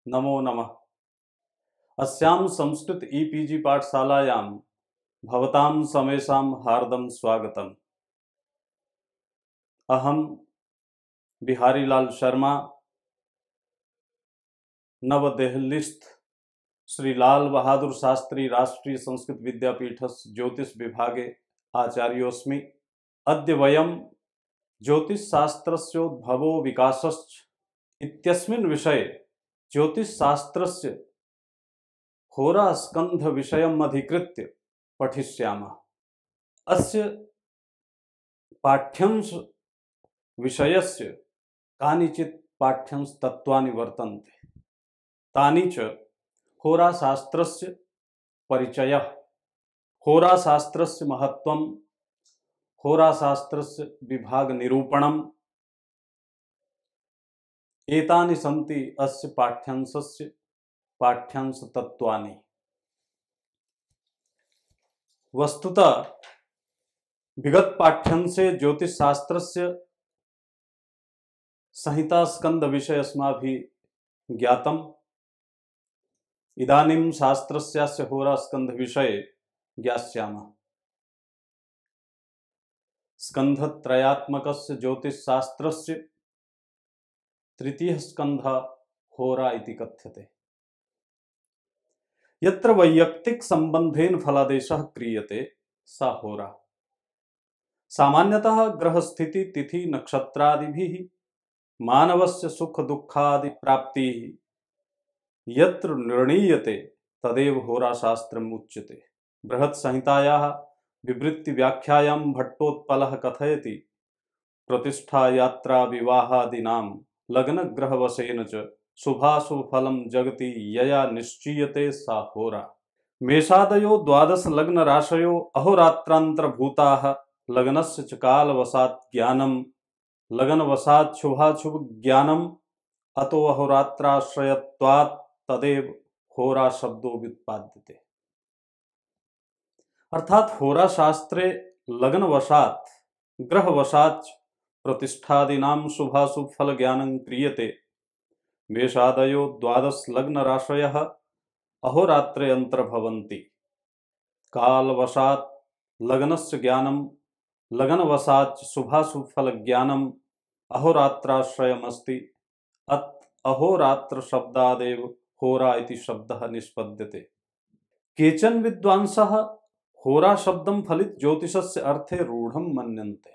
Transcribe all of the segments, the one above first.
नमो नमः। अस्यां संस्कृत ईपीजी पाठशालायां भवतां समेषां हार्दं स्वागतम्। अहं बिहारीलाल शर्मा, नवदेहलीस्थ श्री लाल बहादुर शास्त्री राष्ट्रीय संस्कृत विद्यापीठस्य ज्योतिष विभागे आचार्योऽस्मि। अद्य वयं ज्योतिषशास्त्रस्योद्भवो विकासश्च इत्यस्मिन् विषये ज्योतिषशास्त्रस्य होरास्कन्ध विषयम् अधिकृत्य पठिष्यामः। अस्य पाठ्यांश विषयस्य कानिचित् पाठ्यांश तत्त्वानि वर्तन्ते। तानि च होराशास्त्रस्य परिचयः, होराशास्त्रस्य महत्त्वं, होराशास्त्रस्य विभागनिरूपणम्, एतानि सन्ति अस्य पाठ्यांशस्य पाठ्यांशतत्त्वानि। वस्तुतः विगत पाठ्यांशे ज्योतिषशास्त्रस्य संहितास्कन्ध विषय अस्माभिः ज्ञातम्। इदानीं शास्त्रस्यास्य होरास्कन्ध विषये ज्ञास्यामः। स्कन्धत्रयात्मकस्य ज्योतिषशास्त्रस्य तृतीयः स्कन्धः होरा इति कथ्यते। यत्र वैयक्तिक संबंधेन फलादेशः क्रियते सा होरा। सामान्यतः ग्रहस्थिति तिथि नक्षत्रादिभिः मानवस्य सुख दुःखादि प्राप्तिः यत्र निर्णीयते तदेव होराशास्त्रम् उच्यते। बृहत्संहितायाः विवृत्ति व्याख्यायां भट्टोत्पलः कथयति, प्रतिष्ठा यात्रा विवाहादीनां लग्नग्रहवशेन च शुभाशुभफलं जगति यया निश्चीयते सा होरा। मेषादयो द्वादश लग्न राशयो अहोरात्रान्तरभूताः लग्नस्य च कालवशात् ज्ञानं लगनवशात् शुभाशुभ ज्ञानम् अतो अहोरात्राश्रयत्वात् तदेव होरा शब्दो व्युत्पाद्यते। अर्थात होरा शास्त्रे लग्नवशात् ग्रहवशात् प्रतिष्ठादीनां शुभाशुभ फल ज्ञानं क्रियते। मेषादयो द्वादश लग्न राशयः अहोरात्रे अंतर्भवन्ति। कालवशात् लग्नस्य ज्ञानं लगनवशात् शुभाशुभ फल ज्ञानम् अहोरात्राश्रयमस्ति। अत अहोरात्र शब्दादेव होरा इति शब्दः निष्पद्यते। केचन विद्वांसः होरा शब्दं फलित ज्योतिषस्य अर्थे रूढं मन्यन्ते।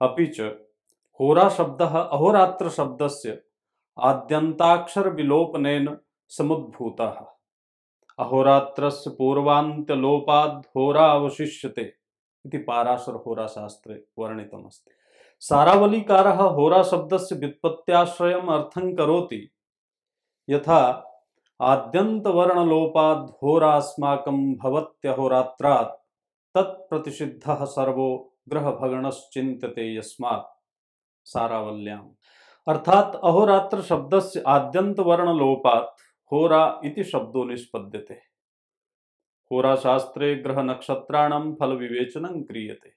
अपि च होरा शब्दः अहोरात्र शब्दस्य आद्यन्ताक्षर विलोपनेन समुद्भूतः। अहोरात्रस्य पूर्वान्त्यलोपाद् होरा अवशिष्यते इति पाराशर होराशास्त्रे वर्णितमस्ति। सारावलीकारः होरा शब्दस्य व्युत्पत्त्याश्रयम् अर्थं करोति। यथा आद्यन्तवर्णलोपाद् होरास्माकं भवत्यहोरात्रात् तत्प्रतिषिद्धः सर्वो ग्रहभगणश्चिन्त्यते यस्मात्, सारावल्याम्। अर्थात अहोरात्र शब्दस्य आद्यंत वर्ण लोपात् होरा इति शब्दो निष्पद्यते। होरा शास्त्रे ग्रह नक्षत्राणां फल विवेचनं क्रियते।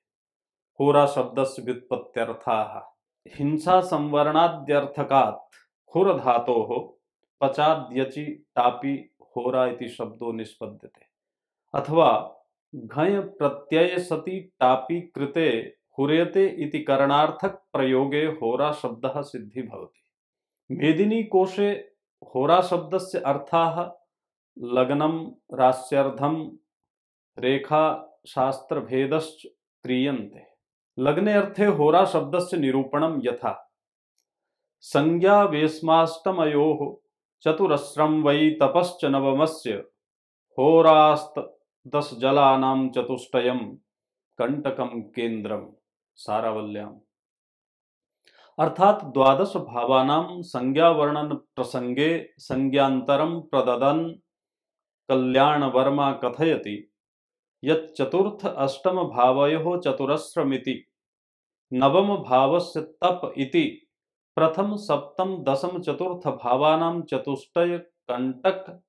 होरा शब्दस्य व्युत्पत्त्यर्थाः हिंसा संवरणाद्यर्थकात् हुर धातोः पचाद्यचि टापि होरा इति शब्दो निष्पद्यते। अथवा घञ प्रत्यय सति टापि कृते हुर्यते इति करणार्थक प्रयोगे होरा शब्दः सिद्धि भवति। मेदिनी कोशे होरा शब्दस्य अर्थाः लग्नं रास्यर्धं रेखा शास्त्र भेदश्च क्रियन्ते। लग्ने अर्थे होरा शब्दस्य निरूपणं यथा संज्ञा वेश्माष्टमयोः चतुरस्रं वै तपश्च नवमस्य होरास्त दश जलानां चतुष्टयं कंटकं केंद्रम, सारावल्याम्। अर्थात द्वादश भावानां संज्ञा वर्णन प्रसंगे संज्ञान्तरं प्रददन् कल्याण वर्मा कथयति यत् चतुर्थ अष्टम भावयोः चतुरस्रमिति, नवम भावस्य तप इति, प्रथम सप्तम दशम चतुर्थ भावानां चतुष्टय कंटक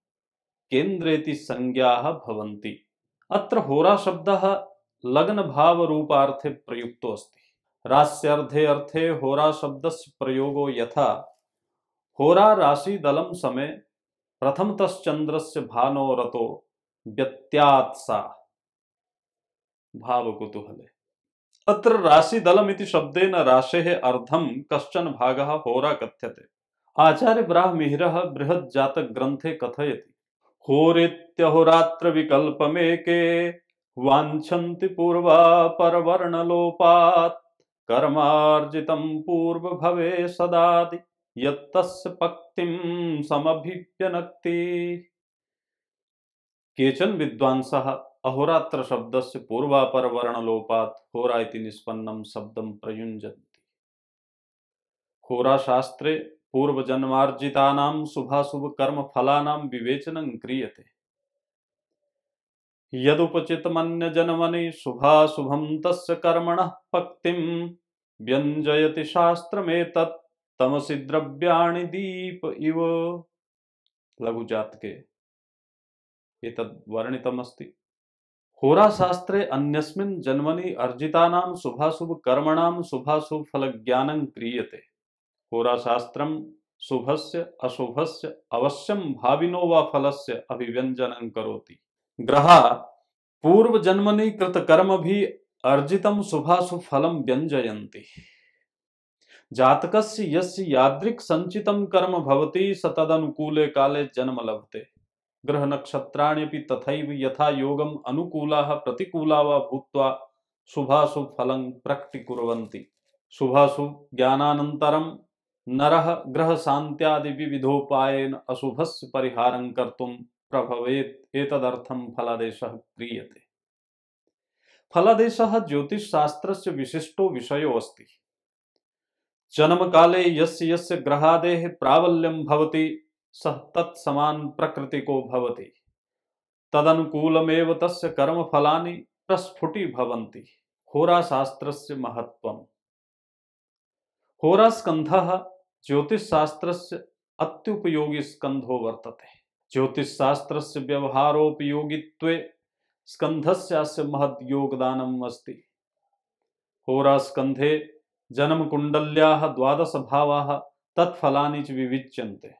केन्द्रेति संज्ञाः भवन्ति। अत्र होरा शब्दः लग्न भाव रूपार्थे प्रयुक्तो अस्ति। रास्यर्धे अर्थे होरा शब्दस्य प्रयोगो यथा होरा राशि दलम समय प्रथमतश्चन्द्रस्य भानोरतो व्यत्यात्सा भाव कुतूहले। अत्र राशिदलमिति शब्देन राशेः अर्धं कश्चन भागः होरा कथ्यते। आचार्य ब्राह्मिहिरः बृहज्जातकग्रन्थे कथयति होरेत्यहोरात्रविकल्पमेके वाञ्छन्ति पूर्वापरवर्णलोपात् कर्मार्जितं पूर्वभवे सदादि यत्तस्य पक्तिं समभिव्यनक्ति। केचन विद्वांसः अहोरात्र शब्दस्य पूर्वापरवर्णलोपात् होरा इति निष्पन्नं शब्दं प्रयुञ्जन्ति। होराशास्त्रे पूर्वजन्मार्जितानां शुभाशुभकर्मफलानां विवेचनं क्रियते। यदुपचितमन्यजन्मनि शुभाशुभं तस्य कर्मणः पक्तिं व्यञ्जयति शास्त्रमेतत् तमसि द्रव्याणि दीप इव। लघुजातके एतद् वर्णितमस्ति। होराशास्त्रे अन्यस्मिन् जन्मनि अर्जितानां शुभाशुभकर्मणां शुभाशुभफलज्ञानं क्रियते। होराशास्त्रं शुभस्य अशुभस्य अवश्यं भाविनो वा फलस्य अभिव्यञ्जनं करोति। ग्रहा पूर्वजन्मनि कृतकर्मभिः अर्जितं शुभाशुभफलं व्यञ्जयन्ति। जातकस्य यस्य यादृक् संचितं कर्म भवति स तदनुकूले काले जन्म लभते। ग्रह नक्षत्राण्यपि तथैव यथा योगम् अनुकूलाः प्रतिकूला वा भूत्वा शुभाशुभ फलं प्रकटीकुर्वन्ति। शुभाशुभ ज्ञानानन्तरं नरः ग्रह शान्त्यादि विविधोपायेन अशुभस्य परिहारं कर्तुं प्रभवेत्। एतदर्थं फलादेशः क्रियते। फलादेशः ज्योतिषशास्त्रस्य विशिष्टो विषयो अस्ति। जन्मकाले यस्य यस्य ग्रहादेः प्राबल्यं भवति सः तत्समान् प्रकृतिको भवति। तदनुकूलमेव तस्य कर्मफलानि प्रस्फुटीभवन्ति। होराशास्त्रस्य महत्त्वम्। होरास्कन्धः ज्योतिषशास्त्रस्य अत्युपयोगी स्कन्धो वर्तते। ज्योतिषशास्त्रस्य व्यवहारोपयोगित्वे स्कन्धस्यास्य महद् योगदानम् अस्ति। होरास्कन्धे जन्मकुण्डल्याः 12 भावाः तत्फलानि च विविच्यन्ते।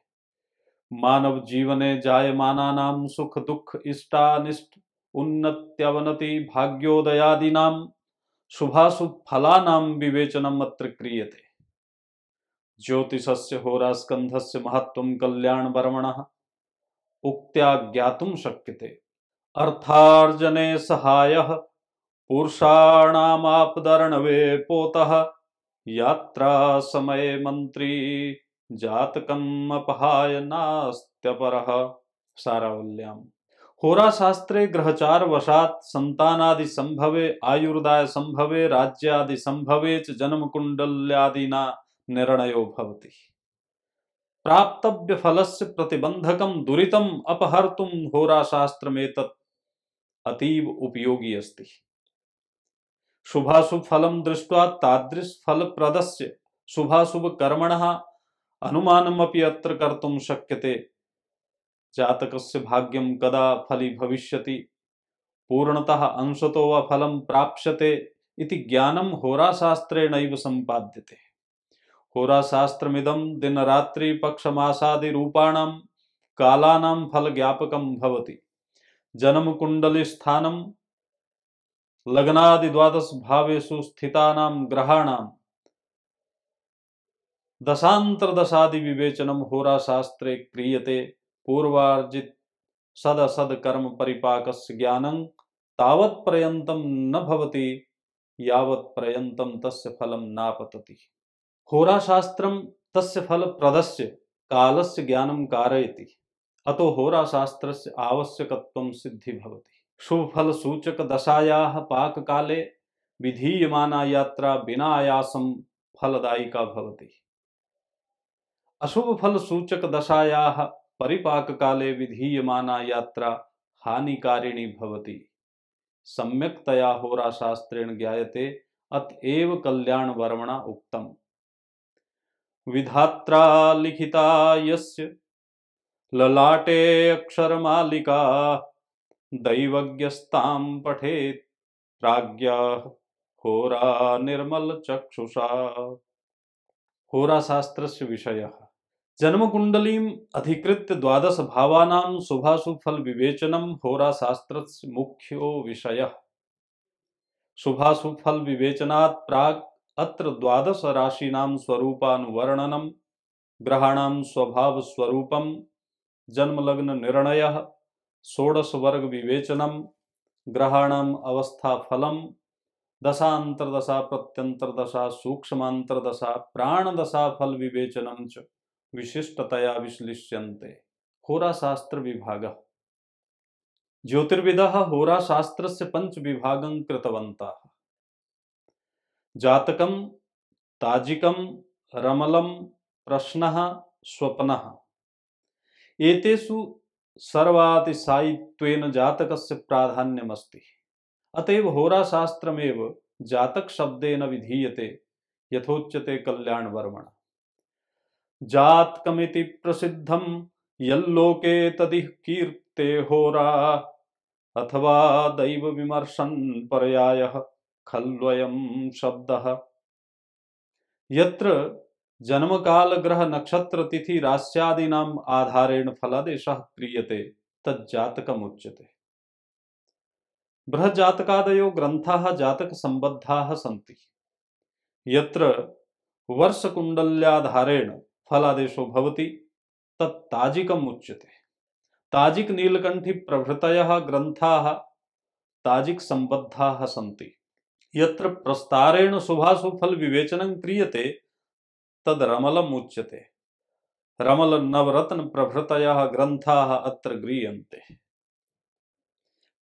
मानव जीवने जायमानानां सुख दुख इष्टानिष्ट उन्नत्यवनति भाग्योदयादीनां शुभाशुभ फलानां विवेचनम् अत्र क्रियते। ज्योतिषस्य होरास्कन्धस्य महत्त्वं कल्याणवर्मणः उक्त्या ज्ञातुं शक्यते। अर्थार्जने सहायः पुरुषाणामापदर्णवे पोतः यात्रा समये मंत्री जातकम् अपहाय नास्त्यपरः। सारावल्याम्। होराशास्त्रे ग्रहचार वशात् संतानादि संभवे आयुर्दाय संभवे राज्यादि संभवे च जन्म कुंडल्यादिना निर्णयो भवति। प्राप्तव्य फलस्य प्रतिबंधकं दुरितम् अपहर्तुं होराशास्त्रमेतत् अतीव उपयोगी अस्ति। शुभाशुभ फलं दृष्ट्वा तादृश फलप्रदस्य शुभाशुभ कर्मणः अनुमानमपि अत्र कर्तुं शक्यते। जातकस्य भाग्यं कदा फली भविष्यति, पूर्णतः अंशतो वा फलं प्राप्स्यते इति ज्ञानं होराशास्त्रेणैव सम्पाद्यते। होराशास्त्रमिदं दिनरात्रि पक्षमासादि रूपाणां कालानां फलज्ञापकं भवति। जन्मकुण्डलीस्थानं लग्नादि 12 भावेषु स्थितानां ग्रहाणां दशान्तर्दशादि विवेचनं होराशास्त्रे क्रियते। पूर्वार्जित सदसद कर्म परिपाकस्य ज्ञानं तावत् पर्यन्तं न भवति यावत् पर्यन्तं तस्य फलं नापतति। होराशास्त्रं तस्य फलप्रदस्य कालस्य ज्ञानं कारयति। अतो होराशास्त्रस्य आवश्यकत्वं सिद्धि भवति। शुभफलसूचक दशायाः पाककाले विधीयमाना यात्रा बिना आयासं फलदायिका भवति। अशुभफलसूचक दशायाः परिपाककाले विधीयमाना यात्रा हानिकारिणी भवति। सम्यक्तया होराशास्त्रेण ज्ञायते अतएव कल्याणवर्मणा उक्तम्। विधात्रा लिखिता यस्य ललाटे अक्षरमालिका दैवज्ञस्तां पठेत् प्राज्ञः होरा निर्मल चक्षुषा। होराशास्त्रस्य विषयः। जन्म कुंडलीम अधिकृत्य द्वादश भावानां शुभाशुभ फल विवेचनम होराशास्त्रस्य मुख्यो विषयः। शुभाशुभ फल विवेचनात् प्राक् अत्र द्वादश राशीनां स्वरूपानुवर्णनम, ग्रहाणां स्वभाव स्वरूपम, जन्म लग्न निर्णयः, षोडश वर्ग विवेचनम, ग्रहाणाम अवस्था फलम, दशांतरदशा प्रत्यंतरदशा सूक्ष्मांतरदशा प्राणदशा फल विवेचनम च विशिष्टतया विश्लिष्यन्ते। होराशास्त्र विभागः। ज्योतिर्विदः होराशास्त्रस्य पंच विभागं कृतवन्तः। जातकं, ताजिकं, रमलं, प्रश्नः, स्वप्नः। एतेषु सर्वातिशायित्वेन जातकस्य प्राधान्यमस्ति। अतएव होराशास्त्रमेव जातक शब्देन विधीयते, यथोच्यते कल्याणवर्मणा। जातकमिति प्रसिद्धं यल्लोके तदिह कीर्ते होरा, अथवा दैव विमर्शन पर्यायः खल्वयं शब्दः। यत्र जन्मकाल ग्रह नक्षत्र तिथि राश्यादीनाम् आधारेण फलादेशः क्रियते तज्जातकमुच्यते। बृहज्जातकादयो ग्रन्थाः जातक संबद्धाः सन्ति। यत्र वर्षकुण्डल्याधारेण फलादेशो भवति तत् ताजिकम् उच्यते। ताजिक नीलकंठी प्रभृतयः ग्रन्थाः ताजिक संबद्धाः सन्ति। यत्र प्रस्तारेण शुभाशुभ फल विवेचनं क्रियते तद रमलम् उच्यते। रमल नवरत्न प्रभृतयः ग्रन्थाः अत्र गृह्यन्ते।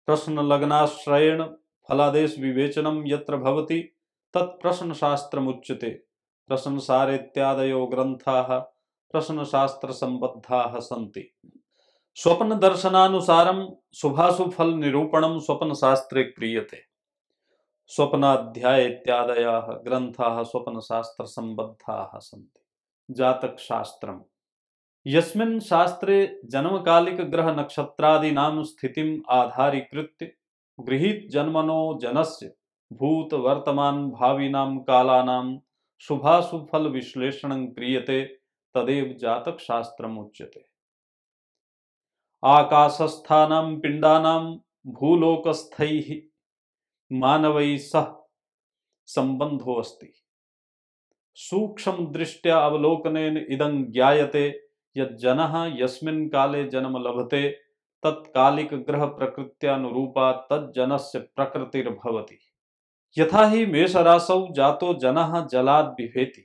प्रश्न लग्नाश्रयेण फलादेश विवेचनं यत्र भवति तत् प्रश्न शास्त्रमुच्यते। प्रश्न सार इत्यादयो ग्रन्थाः प्रश्न शास्त्र संबद्धाः सन्ति। स्वप्न दर्शनानुसारं शुभाशुभ फल निरूपणं स्वप्न शास्त्रे क्रियते। स्वप्नाध्याय इत्यादयः ग्रन्थाः स्वप्न शास्त्र संबद्धाः सन्ति। जातक शास्त्रम्। यस्मिन् शास्त्रे जन्मकालिक ग्रह नक्षत्रादीनां स्थितिम् आधारीकृत्य गृहीत जन्मनो जनस्य भूत वर्तमान भावीनां कालानां शुभाशुभ फल विश्लेषणं क्रियते तदेव जातक शास्त्रम् उच्यते। आकाशस्थानां पिण्डानां भूलोकस्थैः मानवैः सह संबंधो अस्ति। सूक्ष्म दृष्ट्या अवलोकनेन इदं ज्ञायते यज्जनः यस्मिन् काले जन्म लभते तत्कालिक ग्रह प्रकृत्यानुरूपा तज्जनस्य प्रकृतिर्भवति। यथा हि मेषराशौ जातो जनः जलाद् बिभेति,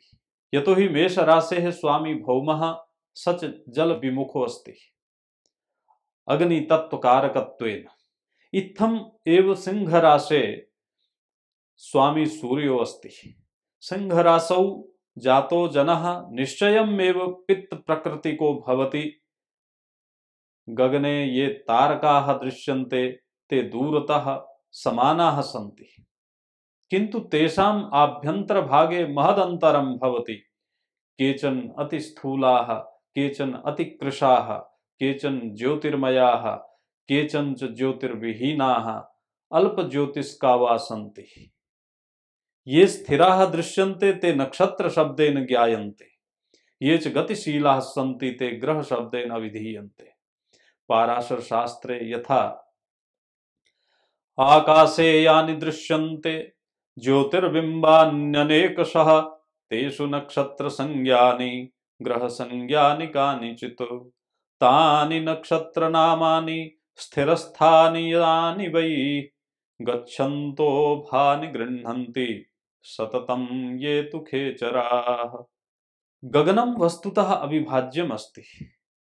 यतो हि मेषराशेः स्वामी भौमः सच जल विमुखो अस्ति अग्नि तत्वकारकत्वेन। इत्थम एव सिंहराशे स्वामी सूर्यो अस्ति। सिंहराशौ जातो जनः निश्चयमेव पित्त प्रकृतिको भवति। गगने ये तारकाः दृश्यन्ते ते दूरतः समानाः सन्ति, किन्तु तेषाम् आभ्यन्तरभागे महदन्तरं भवति। केचन अतिस्थूलाः, केचन अतिकृशाः, केचन ज्योतिर्मयाः, केचन च ज्योतिर्विहीनाः अल्पज्योतिष्का वा सन्ति। ये स्थिराः दृश्यन्ते ते नक्षत्र शब्देन ज्ञायन्ते, ये च गतिशीलाः सन्ति ते ग्रह शब्देन अभिधीयन्ते। पाराशर शास्त्रे यथा आकाशे यानि दृश्यन्ते ज्योतिर्बिम्बान्यनेकशः तेषु नक्षत्र संज्ञानि ग्रह संज्ञानि कानिचित् तानि नक्षत्र नामानि स्थिरस्थानि यानि वै गच्छन्तो भानि गृह्णन्ति सततं ये तु खेचराः। गगनं वस्तुतः अविभाज्यम् अस्ति,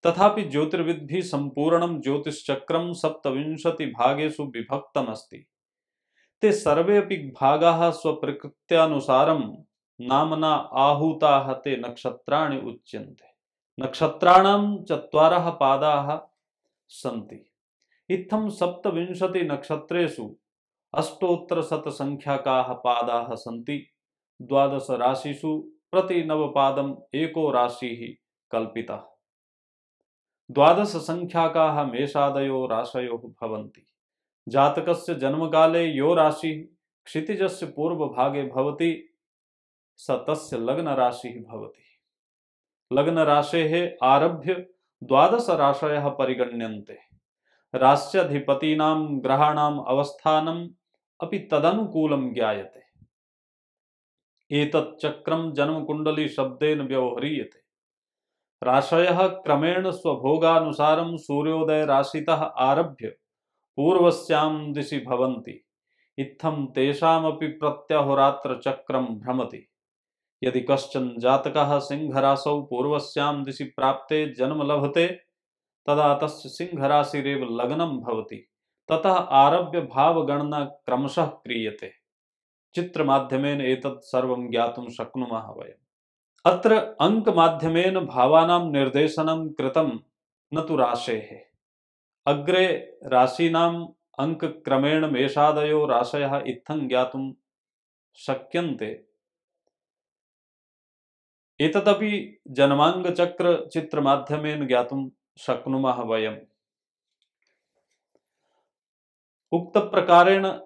तथापि ज्योतिर्विद्भिः संपूर्णं ज्योतिश्चक्रं सप्तविंशति भागेषु विभक्तम् अस्ति। ते सर्वेऽपि भागाः स्वप्रकृत्यानुसारं नाम्ना आहूताः ते नक्षत्राणि उच्यन्ते। नक्षत्राणां चत्वारः पादाः सन्ति। इत्थं सप्तविंशति नक्षत्रेषु अष्टोत्तरशतसंख्याकाः पादाः सन्ति। 12 राशिषु प्रति नवपादम् एको राशिः कल्पितः। 12 संख्याकाः मेषादयो राशयो भवन्ति। जातकस्य जन्मकाले यो राशिः क्षितिजस्य पूर्वभागे भवति स तस्य लग्न राशिः भवति। लग्न राशेः आरभ्य द्वादश राशयः परिगण्यन्ते। रास्याधिपतीनां ग्रहाणाम् अवस्थानम् अपि तदनुकूलं ज्ञायते। एतत् चक्रं जन्मकुण्डली शब्देन व्यवह्रियते। राशयः क्रमेण स्वभोगानुसारं सूर्योदय राशितः आरभ्य पूर्वस्यां दिशि भवन्ति। इत्थं तेषामपि प्रत्यहोरात्र चक्रं भ्रमति। यदि कश्चन जातकः सिंहराशौ पूर्वस्यां दिशि प्राप्ते जन्म लभते तदा तस्य सिंहराशिरेव लग्नं भवति। ततः आरभ्य भावगणना क्रमशः क्रियते। चित्रमाध्यमेन एतत् सर्वं ज्ञातुं शक्नुमः वयम्। अत्र अङ्कमाध्यमेन भावानां निर्देशनं कृतं न तु राशेः। अग्रे राशीनाम् अङ्कक्रमेण मेषादयो राशयः इत्थं ज्ञातुं शक्यन्ते। एतदपि जन्माङ्गचक्र चित्रमाध्यमेन ज्ञातुं शक्नुमः वयम्। उक्तप्रकारेण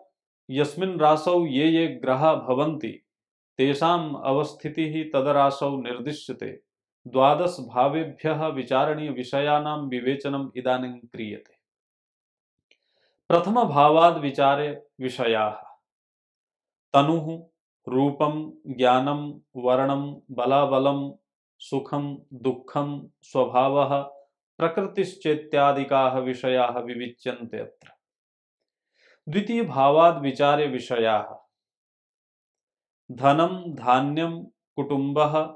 यस्मिन् राशौ ये ग्रहाः भवन्ति तेषाम् अवस्थितिः तदराशौ निर्दिश्यते। द्वादश भावेभ्यः विचारणीयविषयाणां विवेचनम् इदानीं क्रियते। प्रथमभावाद् विचारे विषयाः तनुः, रूपं, ज्ञानं, वर्णं, बलाबलं, सुखं, दुःखं, स्वभावः, प्रकृतिश्चेत्यादिकाः विषयाः विविच्यन्ते अत्र। द्वितीय भावाद् विचारे विषयाः धनं, धान्यं, कुटुम्बः,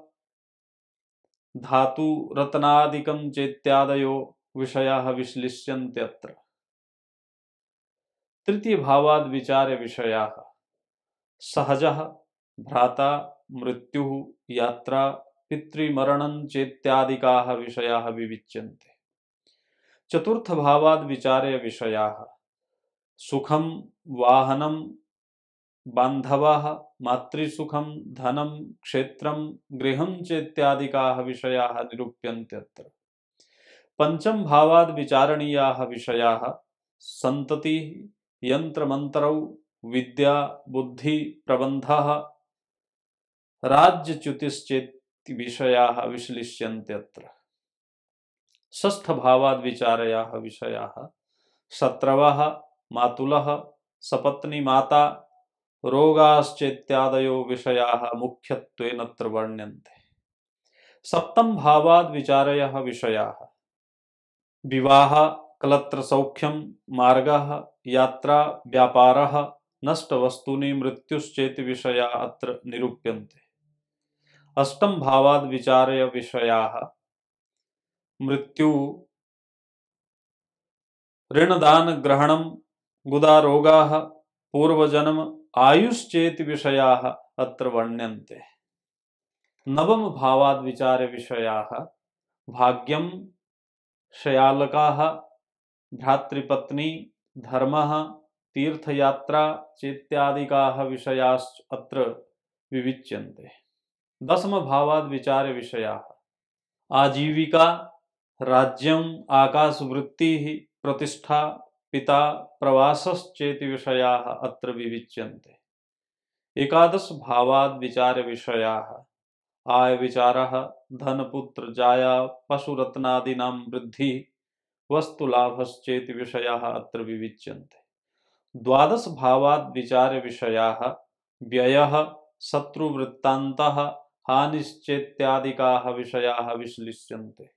धातु, रत्नादिकं चेत्यादयो विषयाः विश्लिष्यन्ते अत्र। तृतीय भावाद् विचारे विषयाः सहजः, भ्राता, मृत्युः, यात्रा, पितृमरणं चेत्यादिकाः विषयाः विविच्यन्ते। चतुर्थ भावाद् विचारे विषयाः सुखं, वाहनं, बान्धवाः, मातृसुखं, धनं, क्षेत्रं, गृहं चेत्यादिकाः विषयाः निरूप्यन्ते अत्र। पंचम भावाद् विचारणीयाः विषयाः सन्ततिः, यन्त्रमन्त्रौ, विद्या, बुद्धि, प्रबन्धः, राज्यच्युतिश्चेति विषयाः विश्लिष्यन्ते अत्र। षष्ठ भावाद् विचारयाः विषयाः शत्रवः, मातुलः, सपत्नी, माता, रोगाश्चेत्यादयो विषयाः मुख्यत्वेन अत्र वर्ण्यन्ते। सप्तम भावाद् विचारयाः विषयाः विवाह, कलत्र सौख्यं, मार्गः, यात्रा, व्यापारः, नष्टवस्तूनि, मृत्युश्चेति विषयाः अत्र निरूप्यन्ते। अष्टम भावाद् विचारय विषयाः मृत्यु, ऋणदान ग्रहणं, गुदारोगाः, पूर्वजन्म, आयुश्चेति विषयाः अत्र वर्ण्यन्ते। नवम भावाद् विचार्य विषयाः भाग्यं, शयालकाः, भ्रातृपत्नी, धर्मः, तीर्थयात्रा चेत्यादिकाः विषयाश्च अत्र विविच्यन्ते। दशम भावाद् विचार्य विषयाः आजीविका, राज्यं, आकाशवृत्तिः, प्रतिष्ठा, पिता, प्रवासश्चेति विषयाः अत्र विविच्यन्ते। एकादश भावाद् विचार्य विषयाः आय विचारः, धन, पुत्र, जाया, पशुरत्नादीनां वृद्धिः, वस्तुलाभश्चेति विषयाः अत्र विविच्यन्ते। द्वादश भावाद् विचार्य विषयाः व्ययः, शत्रुवृत्तान्तः, हानिश्चेत्यादिकाः विषयाः विश्लिष्यन्ते।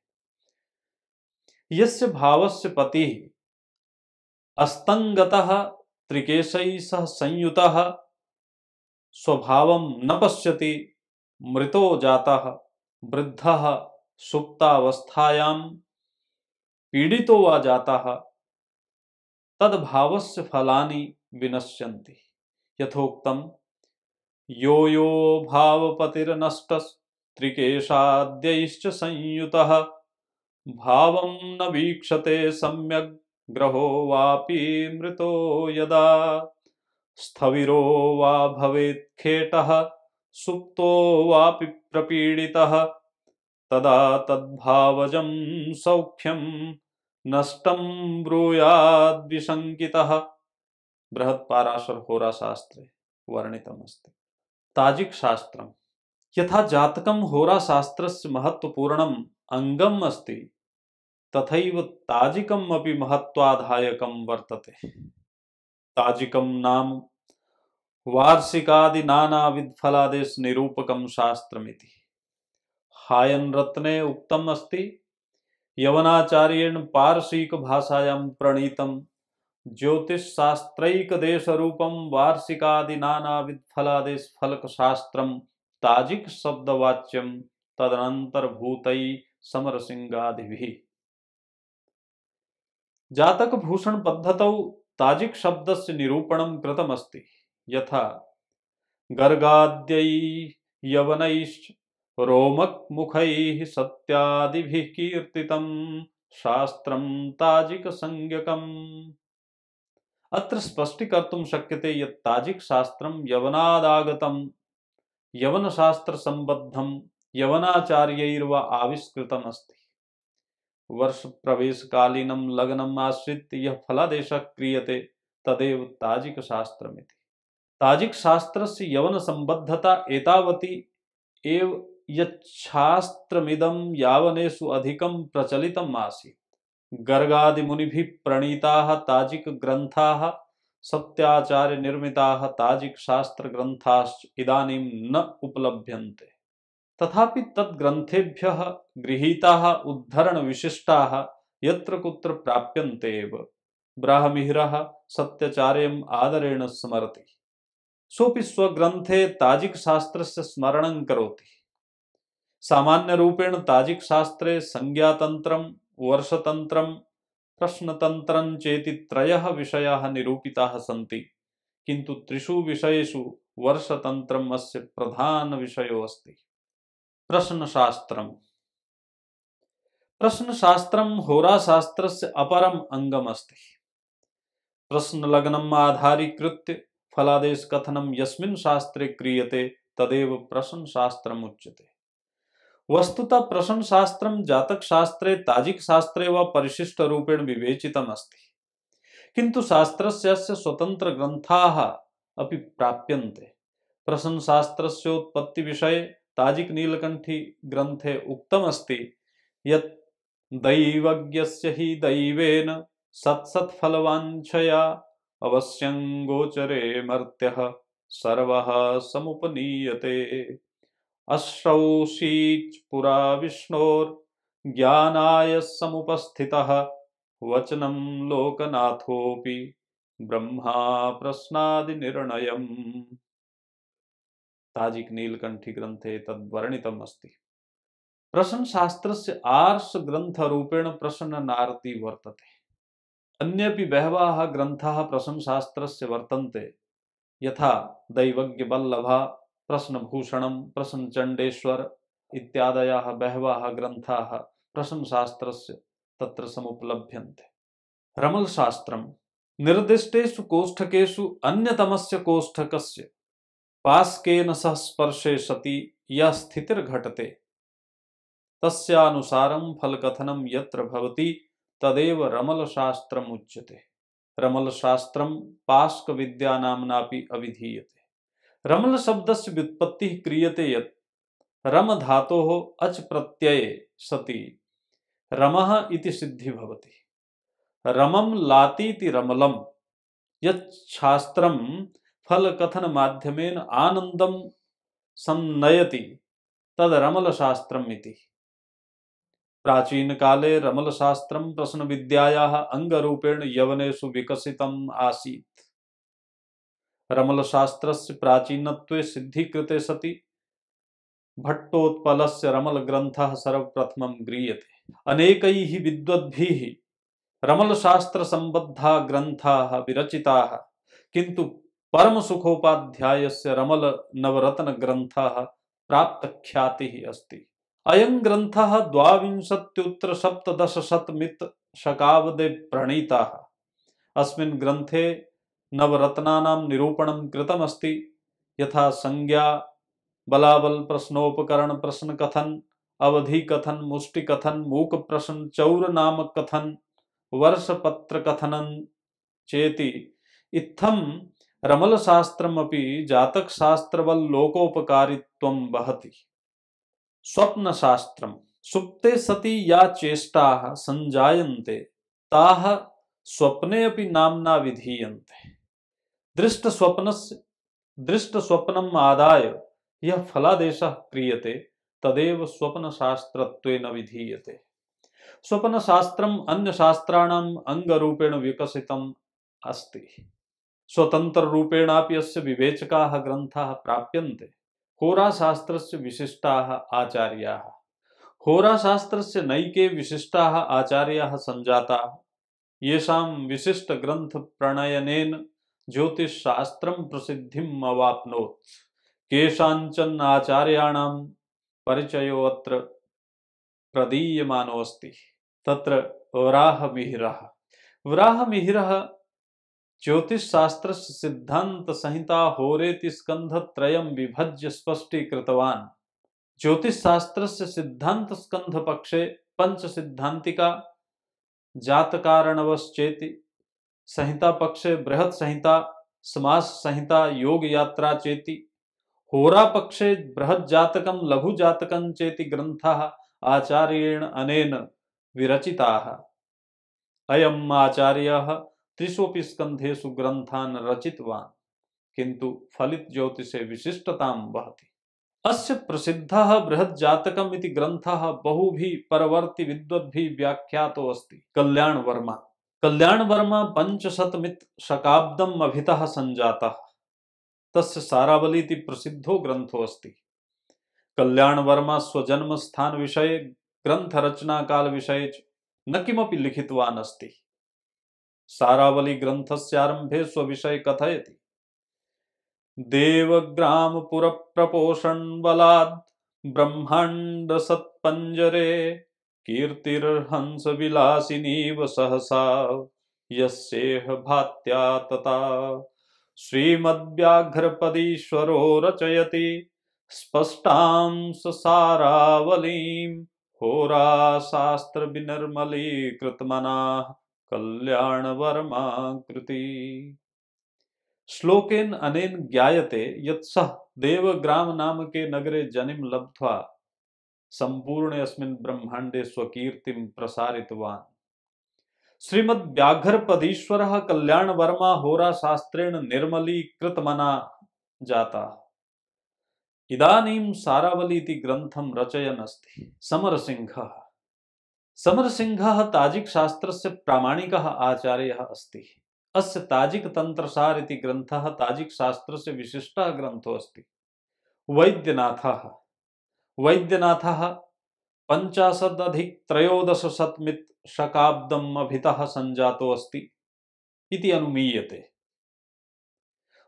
यस्य भावस्य पतिः अस्तंगतः त्रिकेशैः सह संयुतः स्वभावं न पश्यति, मृतो जातः, वृद्धः, सुप्तावस्थायां पीडितो वा जातः, तद्भावस्य फलानि विनश्यन्ति। यथोक्तम् यो यो भावपतिर्नष्टस्त्रिकेशाद्यैश्च संयुतः भावं न वीक्षते सम्यग् ग्रहो वापि मृतो यदा स्थविरो वा भवेत् खेटः सुप्तो वापि प्रपीडितः तदा तद्भावजं सौख्यं नष्टं ब्रूयाद् विशङ्कितः। बृहत्पाराशर होरा शास्त्रे वर्णितमस्ति। ताजिक शास्त्रम् यथा जातकं होराशास्त्रस्य महत्वपूर्णम् अंगम् अस्ति तथैव ताजिकम् अपि महत्वाधायकं वर्तते। ताजिकं नाम वार्षिकादि नानाविध फलादेश निरूपकं शास्त्रमिति। हायन रत्ने उक्तम अस्ति यवनाचार्येण पारसीक भाषायां प्रणीतम ज्योतिष शास्त्रैक देश रूपम वार्षिकादि नानाविध फलादेश फलक शास्त्रम ताजिक शब्दवाच्यम तदनंतर भूतई समरसिंगादिभिः। जातक भूषण पद्धतौ ताजिक शब्दस्य निरूपणं कृतमस्ति। यथा गर्गाद्यै यवनैश्च रोमक मुखैः सत्यादिभिः कीर्तितं शास्त्रं ताजिक संज्ञकम्। अत्र स्पष्टीकर्तुं शक्यते यत् ताजिक शास्त्रं यवनादागतं यवन शास्त्र संबद्धं यवनाचार्यैर्वा आविष्कृतम् अस्ति। वर्ष प्रवेश कालीनम लग्नम आश्रित्य यह फलादेशः क्रियते तदेव ताजिक शास्त्रमिति। ताजिक शास्त्रस्य यवन संबद्धता एतावती एव यच्छास्त्रमिदं यावनेषु अधिकं प्रचलितम् आसीत्। गर्गादि मुनिभिः प्रणीताः ताजिक ग्रन्थाः सत्याचार्य निर्मिताः ताजिक शास्त्र ग्रन्थाश्च इदानीं न उपलभ्यन्ते। तथापि तद्ग्रन्थेभ्यः गृहीताः उद्धरण विशिष्टाः यत्र कुत्र प्राप्यन्ते एव। ब्राह्ममिहिरः सत्याचार्यम् आदरेण स्मरति। सोऽपि स्वग्रन्थे ताजिक शास्त्रस्य स्मरणं करोति। सामान्य रूपेण ताजिक शास्त्रे संज्ञातन्त्रं वर्षतन्त्रं प्रश्नतन्त्रं चेति त्रयः विषयाः निरूपिताः सन्ति, किन्तु त्रिषु विषयेषु वर्षतन्त्रम् अस्य प्रधान विषयो अस्ति। प्रश्नशास्त्रम्। प्रश्नशास्त्रं होराशास्त्रस्य अपरम् अंगम् अस्ति। प्रश्नलग्नम् आधारीकृत्य फलादेश कथनं यस्मिन् शास्त्रे क्रियते तदेव प्रश्नशास्त्रम् उच्यते। वस्तुतः प्रश्नशास्त्रं जातकशास्त्रे ताजिकशास्त्रे वा परिशिष्टरूपेण विवेचितम् अस्ति, किन्तु शास्त्रस्य स्वतन्त्रग्रन्थाः अपि प्राप्यन्ते। प्रश्नशास्त्रस्योत्पत्तिविषये ताजिक नीलकंठी ग्रंथे उक्तमस्ति यत् दैवज्ञस्य हि दैवेन सत्सत्फलवाञ्छया अवश्यं गोचरे मर्त्यः सर्वः समुपनीयते। अश्रौषीच् पुरा विष्णोर्ज्ञानाय समुपस्थितः वचनं लोकनाथोऽपि ब्रह्मा प्रश्नादि निर्णयम्। ताजिक नीलकंठी ग्रंथे तद्वर्णितम् अस्ति। प्रश्नशास्त्रस्य आर्ष ग्रन्थरूपेण प्रश्ननारदी वर्तते। अन्येपि बहवः ग्रन्थाः प्रश्नशास्त्रस्य वर्तन्ते, यथा दैवज्ञवल्लभा, प्रश्नभूषणं, प्रश्नचण्डेश्वर इत्यादयः बहवः ग्रन्थाः प्रश्नशास्त्रस्य तत्र समुपलभ्यन्ते। रमलशास्त्रं निर्दिष्टेषु कोष्ठकेषु अन्यतमस्य कोष्ठकस्य पास्केन सह स्पर्शे सति यः स्थितिर्घटते तस्यानुसारं फलकथनं यत्र भवति तदेव रमलशास्त्रम् उच्यते। रमलशास्त्रं पास्कविद्या नाम्नापि अभिधीयते। रमल शब्दस्य व्युत्पत्तिः क्रियते यत् रम धातोः अच प्रत्यये सति रमः इति सिद्धि भवति। रमं लातीति रमलम्। यत् शास्त्रं फलकथन माध्यमेन आनंदं संनयति तद रमलशास्त्रम् इति। प्राचीन काले रमलशास्त्रं प्रश्नविद्यायाः अंगरूपेण यवनेषु विकसितम् आसीत्। रमलशास्त्रस्य प्राचीनत्वे सिद्धीकृते सति भट्टोत्पलस्य रमलग्रन्थः सर्वप्रथमं गृह्यते। अनेकैः विद्वद्भिः रमलशास्त्रसम्बद्धाः ग्रन्थाः विरचिताः, किन्तु परमसुखोपाध्यायस्य रमल नवरत्न ग्रन्थः प्राप्तख्यातिः अस्ति। अयं ग्रन्थः 22-सप्तदशशतमित शकाब्दे प्रणीतः। अस्मिन् ग्रन्थे नवरत्नानां निरूपणं कृतमस्ति, यथा संज्ञा, बलाबल, प्रश्नोपकरण, प्रश्न कथन, अवधि कथन, मुष्टि कथन, मूक प्रश्न, चौर नामक कथन, वर्षपत्र कथनन चेति इत्थं रमल शास्त्रमपि जातक शास्त्रवल्लोकोपकारित्वं वहति। स्वप्न शास्त्रम सुप्ते सति या चेष्टाः संजायन्ते ताः स्वप्ने अपि नाम्ना विधीयन्ते। दृष्ट स्वप्नस्य दृष्ट स्वप्नम आदाय यह फलादेशः क्रियते तदेव स्वप्न शास्त्रत्वेन विधीयते। स्वप्न शास्त्रम अन्य शास्त्राणाम अंगरूपेण विकसितम अस्ति। स्वतंत्र रूपेणापि अस्य विवेचकाः ग्रन्थाः प्राप्यन्ते। होराशास्त्रस्य विशिष्टाः आचार्याः होराशास्त्रस्य नैके विशिष्टाः आचार्याः सञ्जाताः। येषां विशिष्ट ग्रंथ प्रणयनेन ज्योतिषशास्त्रं प्रसिद्धिम् अवाप्नोत्। केषाञ्चन आचार्याणां परिचयो अत्र प्रदीयमानोऽस्ति। तत्र वराहमिहिरः वराहमिहिरः ज्योतिषशास्त्रस्य सिद्धान्तसंहिता होरेति स्कन्धत्रयं विभज्य स्पष्टीकृतवान्। ज्योतिषशास्त्रस्य सिद्धान्तस्कन्धपक्षे पंचसिद्धान्तिका जातकारणवश्चेति, संहिता पक्षे बृहत् संहिता समास संहिता योग यात्रा चेति, होरा पक्षे बृहत् जातकं लघु जातकं चेति ग्रन्थाः आचार्येण अनेन विरचिताः। अयम् आचार्यः त्रिष्वपि स्कन्धेषु ग्रन्थान् रचितवान्, किन्तु फलित ज्योतिषे विशिष्टतां वहति। अस्य प्रसिद्धः बृहत् जातकम् इति ग्रन्थः बहुभिः परवर्ति विद्वद्भिः व्याख्यातो अस्ति। कल्याणवर्मा कल्याणवर्मा 500 शकाब्दम् अभितः संजातः। तस्य सारावली इति प्रसिद्धो ग्रन्थो अस्ति। कल्याणवर्मा स्वजन्म स्थान विषये ग्रन्थ रचना काल विषये च न किमपि लिखितवान् अस्ति। सारावली ग्रन्थस्य आरम्भे स्वविषये कथयति। देवग्रामपुर प्रपोषण बलात् ब्रह्मांड सत्पंजरे कीर्तिर्हंस विलासिनीव सहसा यस्येह भात्या तथा श्रीमद्व्याघ्रपदीश्वरो रचयति स्पष्टां सारावलीं होराशास्त्र विनिर्मलीकृतमनाः कल्याणवर्मा कृति। श्लोकेन अनेन ज्ञायते यत् सः देवग्राम नामके नगरे जनिम लब्ध्वा संपूर्णे अस्मिन् ब्रह्मांडे स्वकीर्तिं प्रसारितवान्। श्रीमद्व्याघ्रपदीश्वरः कल्याणवर्मा होराशास्त्रेण निर्मलीकृतमना जातः। इदानीं सारावली इति ग्रन्थं रचयन् अस्ति समरसिंहः। समरसिंहः ताजिक शास्त्रस्य प्रामाणिकः आचार्यः अस्ति। अस्य ताजिक तंत्रसार इति ग्रन्थः ताजिक शास्त्रस्य विशिष्टः ग्रन्थो अस्ति। वैद्यनाथः 50+1300 शकाब्दम् अभितः संजातो अस्ति इति अनुमीयते।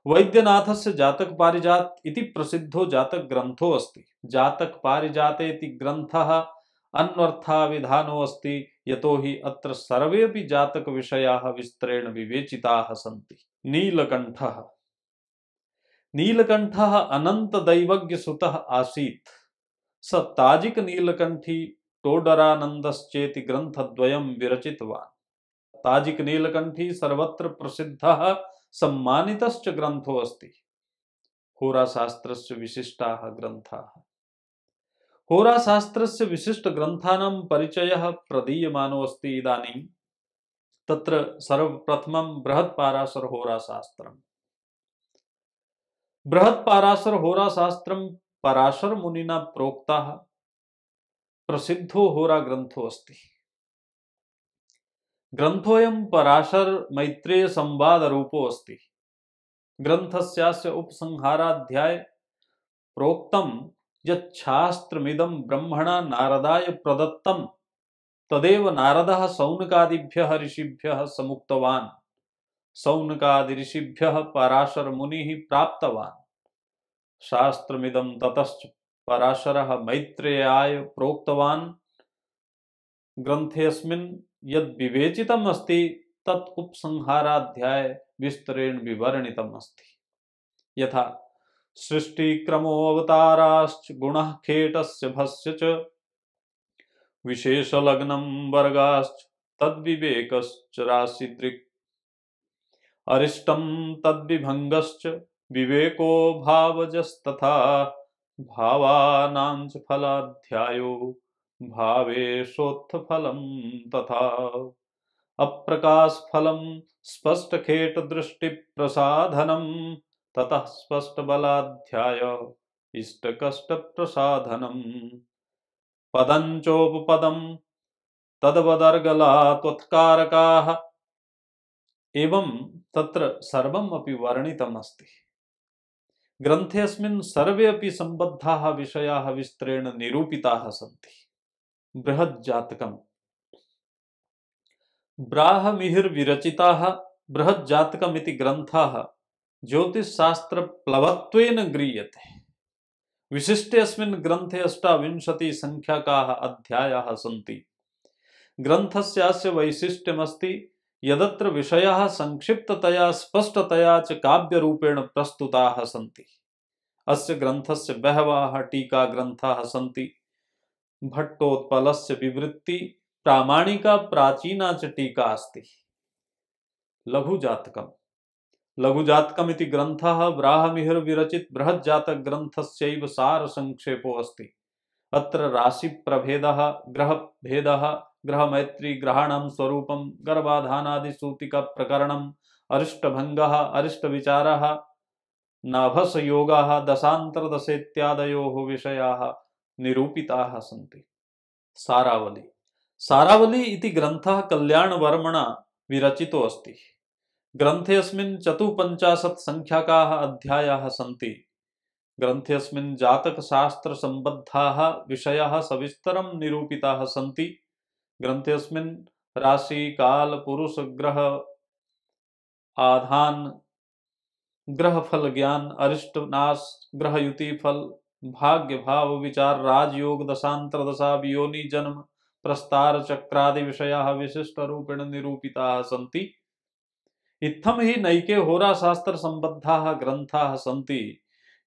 वैद्यनाथस्य जातक पारिजात इति प्रसिद्धो जातक ग्रन्थो अस्ति। जातक पारिजाते इति ग्रन्थः अन्वर्थाविधानो अस्ति, यतो हि अत्र सर्वेऽपि जातक विषयाः विस्तरेण विवेचिताः सन्ति। नीलकण्ठः अनन्तदैवज्ञसुतः आसीत्। स ताजिक नीलकण्ठी टोडरानन्दश्चेति ग्रन्थद्वयं विरचितवान्। ताजिक नीलकण्ठी सर्वत्र प्रसिद्धः सम्मानितश्च ग्रन्थो अस्ति। होराशास्त्रस्य विशिष्टाः ग्रन्थाः होराशास्त्रस्य विशिष्ट ग्रन्थानां परिचयः प्रदीयमानो अस्ति इदानीं। तत्र सर्वप्रथमं बृहत्पाराशर होराशास्त्रम्। बृहत्पाराशर होराशास्त्रं पराशर मुनिना प्रोक्तः प्रसिद्धो होरा ग्रन्थो अस्ति। ग्रन्थोऽयं पराशर मैत्रेय संवाद रूपो अस्ति। ग्रन्थस्यास्य उपसंहाराध्याये प्रोक्तं यत् शास्त्रमिदं ब्रह्मणा नारदाय प्रदत्तं तदेव नारदः सौनकादिभ्यः ऋषिभ्यः समुक्तवान्। सौनकादि ऋषिभ्यः पराशर मुनिः प्राप्तवान्। शास्त्रमिदं ततश्च पराशरः मैत्रेयाय प्रोक्तवान्। ग्रन्थेऽस्मिन् यद् विवेचितम् अस्ति तत् उपसंहाराध्याये विस्तरेण विवरणितम् अस्ति। यथा सृष्टिक्रमो अवताराश्च गुणः खेटस्य भस्य च विशेषलग्नं वर्गाश्च तद्विवेकश्च राशिदृक् अरिष्टं तद्विभंगश्च विवेको भावजस्तथा भावानां च फलाध्यायो भावेशोत्थफलं तथा अप्रकाश फलं स्पष्टखेट दृष्टि प्रसाधनम ततः स्पष्ट बलाध्याय इष्ट कष्ट प्रसाधनम पदंचोपपदम तद्वदर्गला त्वत्कारकाः एवं तत्र सर्वम् अपि वर्णितम् अस्ति। ग्रन्थेऽस्मिन् सर्वे अपि सम्बद्धाः विषयाः विस्तरेण निरूपिताः सन्ति। बृहज्जातकम् ब्राह्ममिहिर्विरचिताः बृहज्जातकमिति ग्रन्थाः ज्योतिषशास्त्रप्लवत्वेन गृह्यते। विशिष्टेऽस्मिन् ग्रन्थे 28 संख्याकाः अध्यायाः सन्ति। ग्रन्थस्यास्य वैशिष्ट्यमस्ति यदत्र विषयाः संक्षिप्ततया स्पष्टतया च काव्यरूपेण प्रस्तुताः सन्ति। अस्य ग्रन्थस्य बहवः टीका ग्रन्थाः सन्ति। भट्टोत्पलस्य विवृत्ति प्रामाणिका प्राचीना च टीका अस्ति। लघुजातकम् लघुजातकमिति ग्रन्थः ब्राह्ममिहिर्विरचित बृहज्जातक ग्रन्थस्यैव सार संक्षेपो अस्ति। अत्र राशिप्रभेदः, ग्रहभेदः, ग्रहमैत्री, ग्रहाणां स्वरूपं, गर्भाधानादि सूतिका प्रकरणम्, अरिष्टभङ्गः, अरिष्टविचारः, नाभसयोगः, दशान्तरदशेत्यादयोः विषयाः निरूपिताः सन्ति। सारावली सारावली इति ग्रन्थः कल्याणवर्मणा विरचितो अस्ति। ग्रन्थेऽस्मिन् 54 संख्याकाः अध्यायाः सन्ति। ग्रन्थेऽस्मिन् जातकशास्त्रसम्बद्धाः विषयाः सविस्तरं निरूपिताः सन्ति। ग्रन्थेऽस्मिन् राशि, काल, पुरुष, ग्रह आधान, ग्रहफल ज्ञान, अरिष्ट नाश, ग्रहयुति फल, भाग्य भाव विचार, राजयोग, दशांतर दशा, वियोनि जन्म, प्रस्तार चक्रादि विषयाः विशिष्ट रूपेण निरूपिताः सन्ति। इत्थं हि नैके होराशास्त्र सम्बद्धाः ग्रन्थाः सन्ति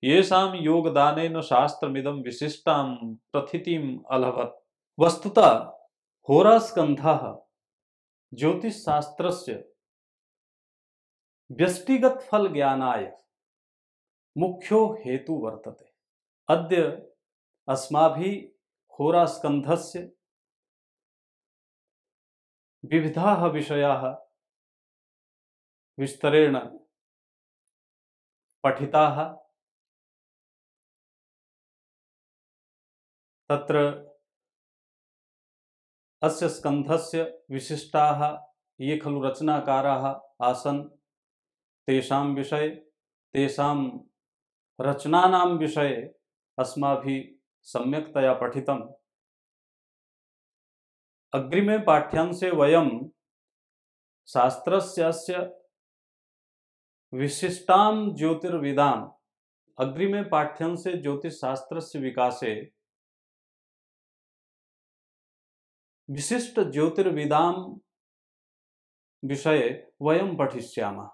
येषां योगदानेन शास्त्रमिदं विशिष्टां प्रथितिम् अलभत्। वस्तुतः होरास्कन्धः ज्योतिषशास्त्रस्य व्यष्टिगत फल ज्ञानाय मुख्यो हेतु वर्तते। अद्य अस्माभिः होरास्कन्धस्य विविधाः विषयाः विस्तरेण पठिताः। तत्र अस्य स्कन्धस्य विशिष्टाः ये खलु रचनाकाराः आसन् तेषां विषये, तेषां रचनानां विषये अस्माभिः सम्यक्तया पठितम्। अग्रिमे पाठ्यांशे वयं शास्त्रस्य विशिष्टां ज्योतिर्विदाम्, अग्रिमे पाठ्यांशे ज्योतिषशास्त्रस्य विकासे विशिष्ट ज्योतिर्विदां विषये वयं पठिष्यामः।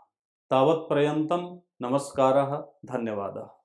तावत्पर्यन्तं नमस्कारः, धन्यवादः।